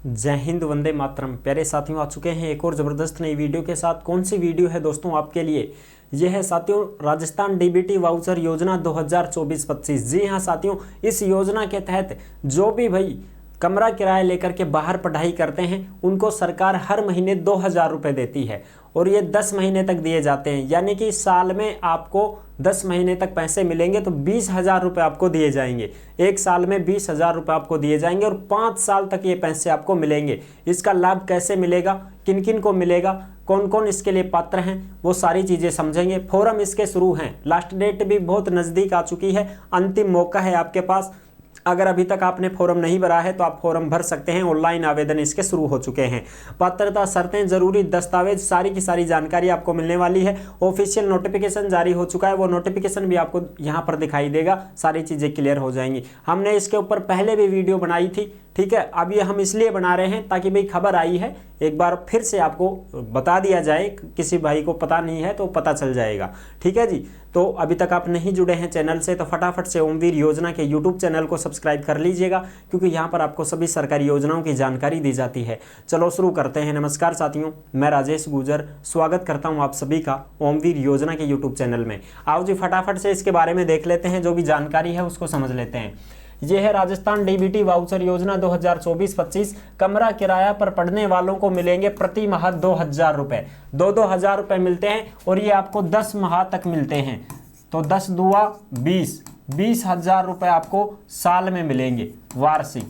जय हिंद, वंदे मातरम। प्यारे साथियों, आ चुके हैं एक और ज़बरदस्त नई वीडियो के साथ। कौन सी वीडियो है दोस्तों आपके लिए? यह है साथियों राजस्थान डीबीटी वाउचर योजना 2024-25। जी हाँ साथियों, इस योजना के तहत जो भी भाई कमरा किराया लेकर के बाहर पढ़ाई करते हैं उनको सरकार हर महीने 2000 रुपये देती है और ये 10 महीने तक दिए जाते हैं। यानी कि साल में आपको 10 महीने तक पैसे मिलेंगे तो 20,000 रुपये आपको दिए जाएंगे। एक साल में 20,000 रुपये आपको दिए जाएंगे और 5 साल तक ये पैसे आपको मिलेंगे। इसका लाभ कैसे मिलेगा, किन किन को मिलेगा, कौन कौन इसके लिए पात्र हैं, वो सारी चीज़ें समझेंगे। फॉर्म इसके शुरू हैं, लास्ट डेट भी बहुत नज़दीक आ चुकी है, अंतिम मौका है आपके पास। अगर अभी तक आपने फॉर्म नहीं भरा है तो आप फॉर्म भर सकते हैं। ऑनलाइन आवेदन इसके शुरू हो चुके हैं। पात्रता, शर्तें, जरूरी दस्तावेज, सारी की सारी जानकारी आपको मिलने वाली है। ऑफिशियल नोटिफिकेशन जारी हो चुका है, वो नोटिफिकेशन भी आपको यहाँ पर दिखाई देगा। सारी चीज़ें क्लियर हो जाएंगी। हमने इसके ऊपर पहले भी वीडियो बनाई थी, ठीक है। अब ये हम इसलिए बना रहे हैं ताकि भाई खबर आई है, एक बार फिर से आपको बता दिया जाए। किसी भाई को पता नहीं है तो पता चल जाएगा, ठीक है जी। तो अभी तक आप नहीं जुड़े हैं चैनल से तो फटाफट से ओमवीर योजना के यूट्यूब चैनल को सब्सक्राइब कर लीजिएगा, क्योंकि यहाँ पर आपको सभी सरकारी योजनाओं की जानकारी दी जाती है। चलो शुरू करते हैं। नमस्कार साथियों, मैं राजेश गुजर स्वागत करता हूँ आप सभी का ओमवीर योजना के यूट्यूब चैनल में। आओ जी फटाफट से इसके बारे में देख लेते हैं, जो भी जानकारी है उसको समझ लेते हैं। यह है राजस्थान डीबीटी वाउचर योजना 2024-25। कमरा किराया पर पढ़ने वालों को मिलेंगे प्रति माह 2000 रुपये। 2,000 रुपये मिलते हैं और ये आपको 10 माह तक मिलते हैं। तो 10 दूआ 20,000 रुपये आपको साल में मिलेंगे, वार्षिक,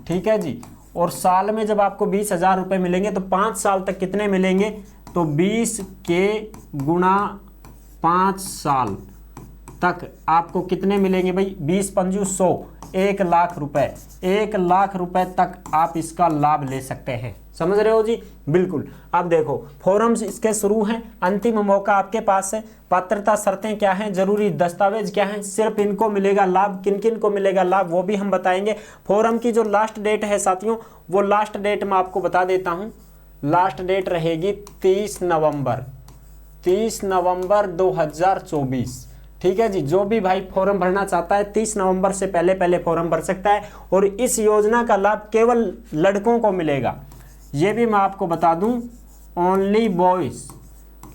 ठीक है जी। और साल में जब आपको 20,000 रुपये मिलेंगे तो 5 साल तक कितने मिलेंगे? तो 20 के गुणा 5 साल तक आपको कितने मिलेंगे भाई? 20 पंजू 100, 1 लाख रुपए। 1 लाख रुपए तक आप इसका लाभ ले सकते हैं। समझ रहे हो जी? बिल्कुल। अब देखो फॉर्म्स इसके शुरू हैं, अंतिम मौका आपके पास है। पात्रता, शर्तें क्या हैं, जरूरी दस्तावेज क्या हैं, सिर्फ इनको मिलेगा लाभ। किन किन को मिलेगा लाभ वो भी हम बताएंगे। फॉर्म की जो लास्ट डेट है साथियों, वो लास्ट डेट मैं आपको बता देता हूँ। लास्ट डेट रहेगी 30 नवंबर 2024, ठीक है जी। जो भी भाई फॉर्म भरना चाहता है 30 नवंबर से पहले पहले फॉर्म भर सकता है। और इस योजना का लाभ केवल लड़कों को मिलेगा, ये भी मैं आपको बता दूं। ओनली बॉयज,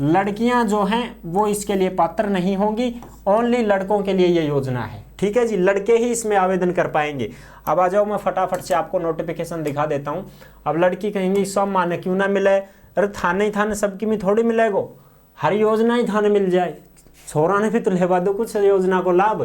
लड़कियां जो हैं वो इसके लिए पात्र नहीं होंगी। ओनली लड़कों के लिए ये योजना है, ठीक है जी। लड़के ही इसमें आवेदन कर पाएंगे। अब आ जाओ, मैं फटाफट से आपको नोटिफिकेशन दिखा देता हूँ। अब लड़की कहेंगी सब माने क्यों ना मिले? अरे थाने ही थाने सबकी में थोड़ी मिलेगो, हर योजना ही थाने मिल जाए। छोरा ने भी तो लेवा दो कुछ योजना को लाभ।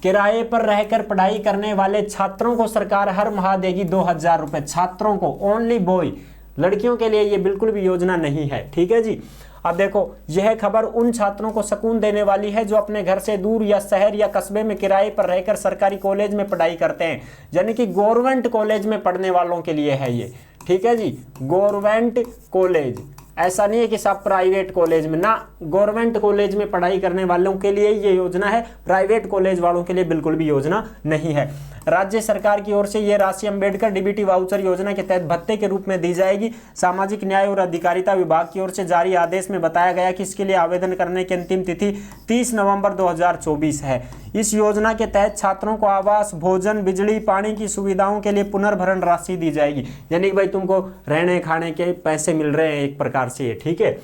किराए पर रहकर पढ़ाई करने वाले छात्रों को सरकार हर माह देगी 2,000 रुपये। छात्रों को, ओनली बॉय, लड़कियों के लिए ये बिल्कुल भी योजना नहीं है, ठीक है जी। अब देखो, यह खबर उन छात्रों को सुकून देने वाली है जो अपने घर से दूर या शहर या कस्बे में किराए पर रहकर सरकारी कॉलेज में पढ़ाई करते हैं। यानी कि गवर्नमेंट कॉलेज में पढ़ने वालों के लिए है ये, ठीक है जी। गवर्नमेंट कॉलेज, ऐसा नहीं है कि सब प्राइवेट कॉलेज में ना, गवर्नमेंट कॉलेज में पढ़ाई करने वालों के लिए ये योजना है। प्राइवेट कॉलेज वालों के लिए बिल्कुल भी योजना नहीं है। राज्य सरकार की ओर से ये राशि अंबेडकर डीबीटी वाउचर योजना के तहत भत्ते के रूप में दी जाएगी। सामाजिक न्याय और अधिकारिता विभाग की ओर से जारी आदेश में बताया गया कि इसके लिए आवेदन करने की अंतिम तिथि 30 नवंबर 2024 है। इस योजना के तहत छात्रों को आवास, भोजन, बिजली, पानी की सुविधाओं के लिए पुनर्भरण राशि दी जाएगी। यानी कि भाई तुमको रहने खाने के पैसे मिल रहे हैं एक प्रकार से, ठीक है।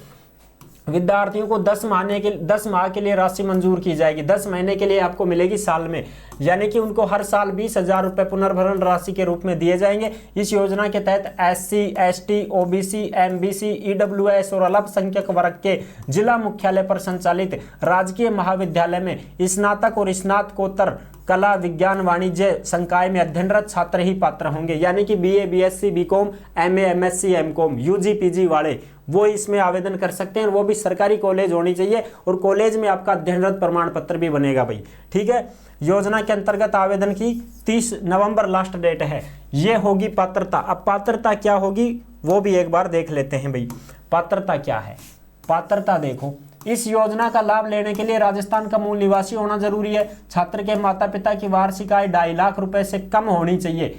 विद्यार्थियों को 10 माह के लिए राशि मंजूर की जाएगी। 10 महीने के लिए आपको मिलेगी साल में, यानी कि उनको हर साल 20,000 रुपये पुनर्भरण राशि के रूप में दिए जाएंगे। इस योजना के तहत SC, ST, OBC, MBC, EWS और अल्पसंख्यक वर्ग के जिला मुख्यालय पर संचालित राजकीय महाविद्यालय में स्नातक और स्नातकोत्तर कला, विज्ञान, वाणिज्य संकाय में अध्ययनरत छात्र ही पात्र होंगे। यानी कि BA, BSc, BCom, MA, MSc, MCom, UG, PG वाले वो इसमें आवेदन कर सकते हैं। वो भी सरकारी कॉलेज होनी चाहिए और कॉलेज में आपका अध्ययनरत प्रमाण पत्र भी बनेगा भाई, ठीक है। योजना के अंतर्गत आवेदन की 30 नवंबर लास्ट डेट है। ये होगी पात्रता। अब पात्रता क्या होगी वो भी एक बार देख लेते हैं भाई। पात्रता क्या है? पात्रता देखो, इस योजना का लाभ लेने के लिए राजस्थान का मूल निवासी होना जरूरी है। छात्र के माता पिता की वार्षिक आय 2.5 लाख रुपए से कम होनी चाहिए।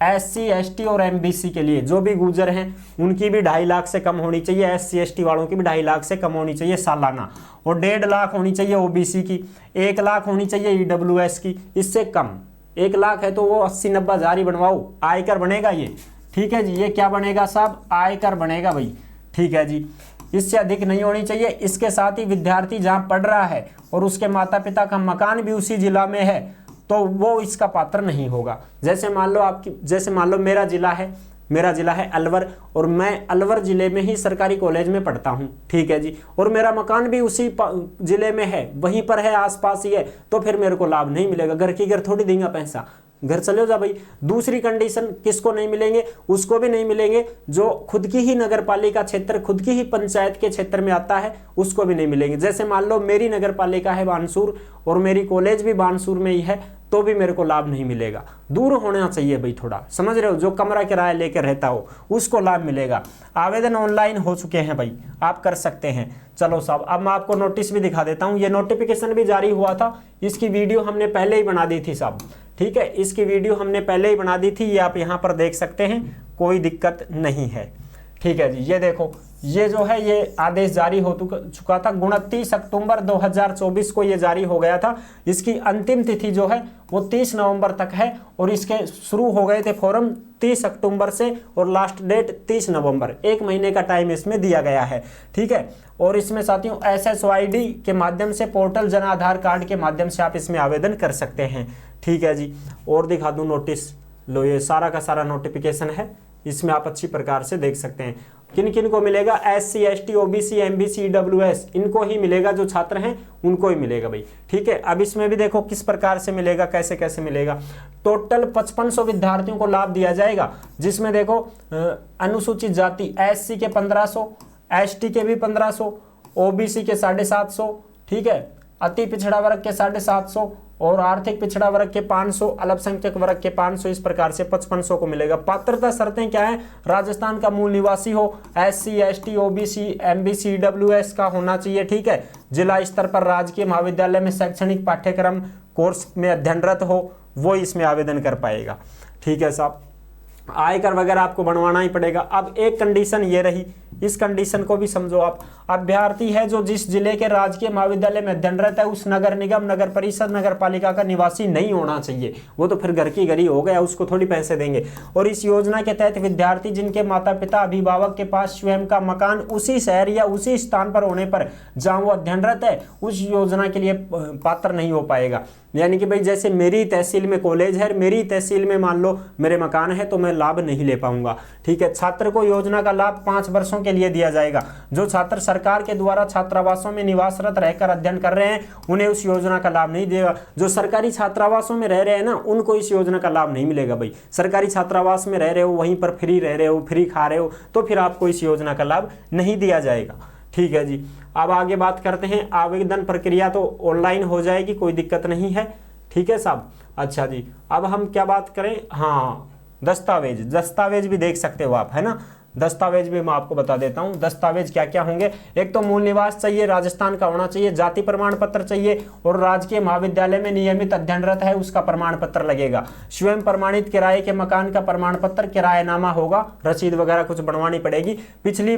SC, ST और MBC के लिए जो भी गुजर हैं उनकी भी 2.5 लाख से कम होनी चाहिए। SC, ST वालों की भी 2.5 लाख से कम होनी चाहिए सालाना। और 1.5 लाख होनी चाहिए OBC की, 1 लाख होनी चाहिए EWS की। इससे कम 1 लाख है तो वो 80-90 हज़ार ही बनवाओ, आयकर बनेगा ये। ठीक है जी। ये क्या बनेगा साहब, आयकर बनेगा भाई, ठीक है जी। इससे अधिक नहीं होनी चाहिए। इसके साथ ही विद्यार्थी जहाँ पढ़ रहा है और उसके माता पिता का मकान भी उसी जिला में है तो वो इसका पात्र नहीं होगा। जैसे मान लो मेरा जिला है अलवर और मैं अलवर जिले में ही सरकारी कॉलेज में पढ़ता हूँ, ठीक है जी, और मेरा मकान भी उसी जिले में है, वहीं पर है, आसपास ही है, तो फिर मेरे को लाभ नहीं मिलेगा। घर की घर थोड़ी देंगे पैसा, घर चले जा भाई। दूसरी कंडीशन किसको नहीं मिलेंगे, उसको भी नहीं मिलेंगे जो खुद की ही नगर पालिका क्षेत्र, खुद की ही पंचायत के क्षेत्र में आता है, उसको भी नहीं मिलेंगे। जैसे मान लो मेरी नगर पालिका है बानसूर और मेरी कॉलेज भी बानसूर में ही है, तो भी मेरे को लाभ नहीं मिलेगा। दूर होना चाहिए भाई थोड़ा, समझ रहे हो, जो कमरा किराया लेकर रहता हो उसको लाभ मिलेगा। आवेदन ऑनलाइन हो चुके हैं भाई, आप कर सकते हैं। चलो साहब, अब मैं आपको नोटिस भी दिखा देता हूँ। ये नोटिफिकेशन भी जारी हुआ था, इसकी वीडियो हमने पहले ही बना दी थी साहब, ठीक है, इसकी वीडियो हमने पहले ही बना दी थी, ये आप यहाँ पर देख सकते हैं, कोई दिक्कत नहीं है, ठीक है जी। ये देखो, ये जो है ये आदेश जारी हो चुका था, 29 अक्टूबर 2024 को ये जारी हो गया था। इसकी अंतिम तिथि जो है वो 30 नवंबर तक है और इसके शुरू हो गए थे फॉर्म 30 अक्टूबर से और लास्ट डेट 30 नवंबर, 1 महीने का टाइम इसमें दिया गया है, ठीक है। और इसमें साथियों SSYD के माध्यम से, पोर्टल जन आधार कार्ड के माध्यम से आप इसमें आवेदन कर सकते हैं, ठीक है जी। और दिखा दूं नोटिस, लो ये सारा का सारा नोटिफिकेशन है, इसमें आप अच्छी प्रकार से देख सकते हैं। किन किन को मिलेगा, SC ST OBC MBC EWS, इनको ही मिलेगा, जो छात्र हैं उनको ही मिलेगा भाई, ठीक है। अब इसमें भी देखो किस प्रकार से मिलेगा, कैसे कैसे मिलेगा। टोटल 5500 विद्यार्थियों को लाभ दिया जाएगा, जिसमें देखो अनुसूचित जाति SC के 1500, ST के भी 1500, OBC के 750, ठीक है, अति पिछड़ा वर्ग के 750 और आर्थिक पिछड़ा वर्ग के 500, अल्पसंख्यक वर्ग के 500, इस प्रकार से 5500 को मिलेगा। पात्रता शर्तें क्या है, राजस्थान का मूल निवासी हो, SC ST OBC MBC EWS का होना चाहिए, ठीक है। जिला स्तर पर राजकीय महाविद्यालय में शैक्षणिक पाठ्यक्रम कोर्स में अध्ययनरत हो, वो इसमें आवेदन कर पाएगा, ठीक है साहब। आयकर वगैरह आपको बनवाना ही पड़ेगा। अब एक कंडीशन ये रही, इस कंडीशन को भी समझो आप। अभ्यर्थी है जो जिस जिले के राजकीय महाविद्यालय में अध्ययनरत है उस नगर निगम, नगर परिषद, नगर पालिका का निवासी नहीं होना चाहिए। वो तो फिर घर की घर ही हो गया, उसको थोड़ी पैसे देंगे। और इस योजना के तहत विद्यार्थी जिनके माता पिता अभिभावक के पास स्वयं का मकान उसी शहर या उसी स्थान पर होने पर जहाँ वो अध्ययनरत है, उस योजना के लिए पात्र नहीं हो पाएगा। यानी कि भाई जैसे मेरी तहसील में कॉलेज है, मेरी तहसील में मान लो मेरे मकान है, तो मैं लाभ नहीं ले पाऊंगा, ठीक है। छात्र को योजना का लाभ 5 वर्षों के लिए दिया जाएगा। जो छात्र सरकार के द्वारा छात्रावासों में निवासरत रहकर अध्ययन कर रहे हैं उन्हें उस योजना का लाभ नहीं देगा। जो सरकारी छात्रावासों में रह रहे हैं ना, उनको इस योजना का लाभ नहीं मिलेगा भाई। सरकारी छात्रावास में रह रहे हो, वहीं पर फ्री रह रहे हो, फ्री खा रहे हो, तो फिर आपको इस योजना का लाभ नहीं दिया जाएगा, ठीक है जी। अब आगे बात करते हैं। आवेदन प्रक्रिया तो ऑनलाइन हो जाएगी, कोई दिक्कत नहीं है, ठीक है साहब। अच्छा जी, अब हम क्या बात करें, हाँ दस्तावेज भी देख सकते हो आप, है ना। दस्तावेज भी मैं आपको बता देता हूं, दस्तावेज क्या क्या होंगे। एक तो मूल निवास चाहिए, राजस्थान का होना चाहिए, जाति प्रमाण पत्र चाहिए और राजकीय महाविद्यालय में नियमित अध्ययनरत है उसका प्रमाण पत्र लगेगा। स्वयं प्रमाणित किराए के मकान का प्रमाण पत्र, किराएनामा होगा, रसीद वगैरह कुछ बनवानी पड़ेगी, पिछली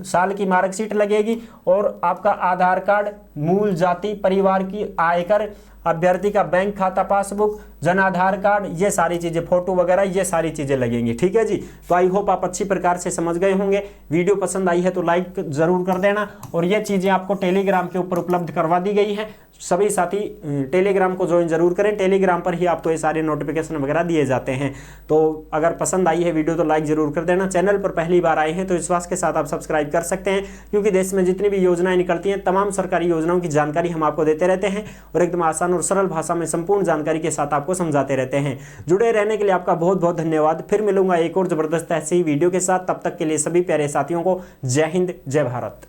साल की मार्कशीट लगेगी और आपका आधार कार्ड, मूल जाति, परिवार की आयकर, अभ्यर्थी का बैंक खाता पासबुक, जन आधार कार्ड, ये सारी चीजें, फोटो वगैरह, ये सारी चीजें लगेंगी, ठीक है जी। तो आई होप आप अच्छी प्रकार से समझ गए होंगे। वीडियो पसंद आई है तो लाइक जरूर कर देना। और ये चीजें आपको टेलीग्राम के ऊपर उपलब्ध करवा दी गई है, सभी साथी टेलीग्राम को ज्वाइन जरूर करें। टेलीग्राम पर ही आपको ये सारे नोटिफिकेशन वगैरह दिए जाते हैं। तो अगर पसंद आई है वीडियो तो लाइक जरूर कर देना। चैनल पर पहली बार आए हैं तो विश्वास के साथ आप सब्सक्राइब कर सकते हैं, क्योंकि देश में जितनी भी योजनाएं निकलती हैं तमाम सरकारी योजनाओं की जानकारी हम आपको देते रहते हैं और एकदम आसान और सरल भाषा में संपूर्ण जानकारी के साथ आपको समझाते रहते हैं। जुड़े रहने के लिए आपका बहुत बहुत धन्यवाद। फिर मिलूंगा एक और जबरदस्त ऐसी वीडियो के साथ, तब तक के लिए सभी प्यारे साथियों को जय हिंद, जय भारत।